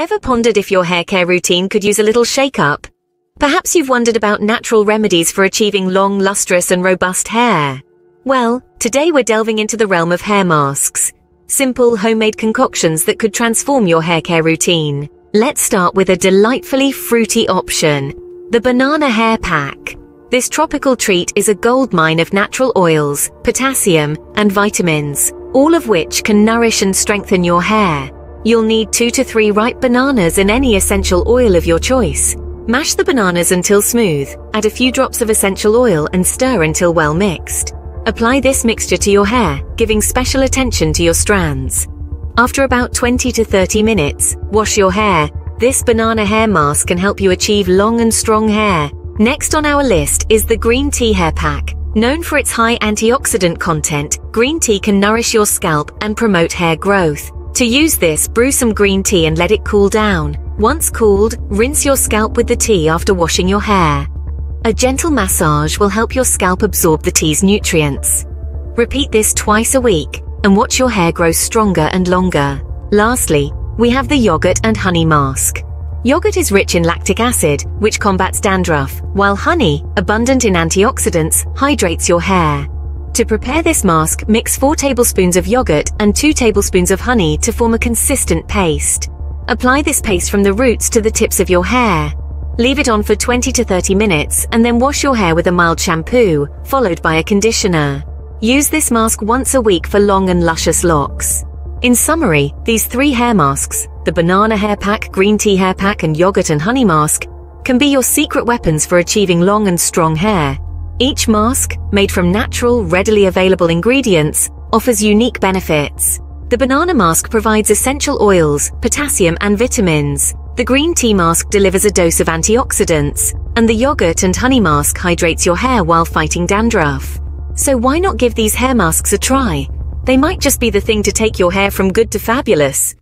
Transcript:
Ever pondered if your hair care routine could use a little shake-up? Perhaps you've wondered about natural remedies for achieving long, lustrous and robust hair. Well, today we're delving into the realm of hair masks. Simple, homemade concoctions that could transform your hair care routine. Let's start with a delightfully fruity option, the banana hair pack. This tropical treat is a goldmine of natural oils, potassium, and vitamins, all of which can nourish and strengthen your hair. You'll need 2 to 3 ripe bananas and any essential oil of your choice. Mash the bananas until smooth, add a few drops of essential oil and stir until well mixed. Apply this mixture to your hair, giving special attention to your strands. After about 20 to 30 minutes, wash your hair. This banana hair mask can help you achieve long and strong hair. Next on our list is the green tea hair pack. Known for its high antioxidant content, green tea can nourish your scalp and promote hair growth. To use this, brew some green tea and let it cool down. Once cooled, rinse your scalp with the tea after washing your hair. A gentle massage will help your scalp absorb the tea's nutrients. Repeat this twice a week and watch your hair grow stronger and longer. Lastly, we have the yogurt and honey mask. Yogurt is rich in lactic acid, which combats dandruff, while honey, abundant in antioxidants, hydrates your hair. To prepare this mask, mix 4 tablespoons of yogurt and 2 tablespoons of honey to form a consistent paste. Apply this paste from the roots to the tips of your hair. Leave it on for 20 to 30 minutes and then wash your hair with a mild shampoo, followed by a conditioner. Use this mask once a week for long and luscious locks. In summary, these 3 hair masks, the banana hair pack, green tea hair pack, and yogurt and honey mask, can be your secret weapons for achieving long and strong hair. Each mask, made from natural, readily available ingredients, offers unique benefits. The banana mask provides essential oils, potassium, and vitamins. The green tea mask delivers a dose of antioxidants, and the yogurt and honey mask hydrates your hair while fighting dandruff. So why not give these hair masks a try? They might just be the thing to take your hair from good to fabulous.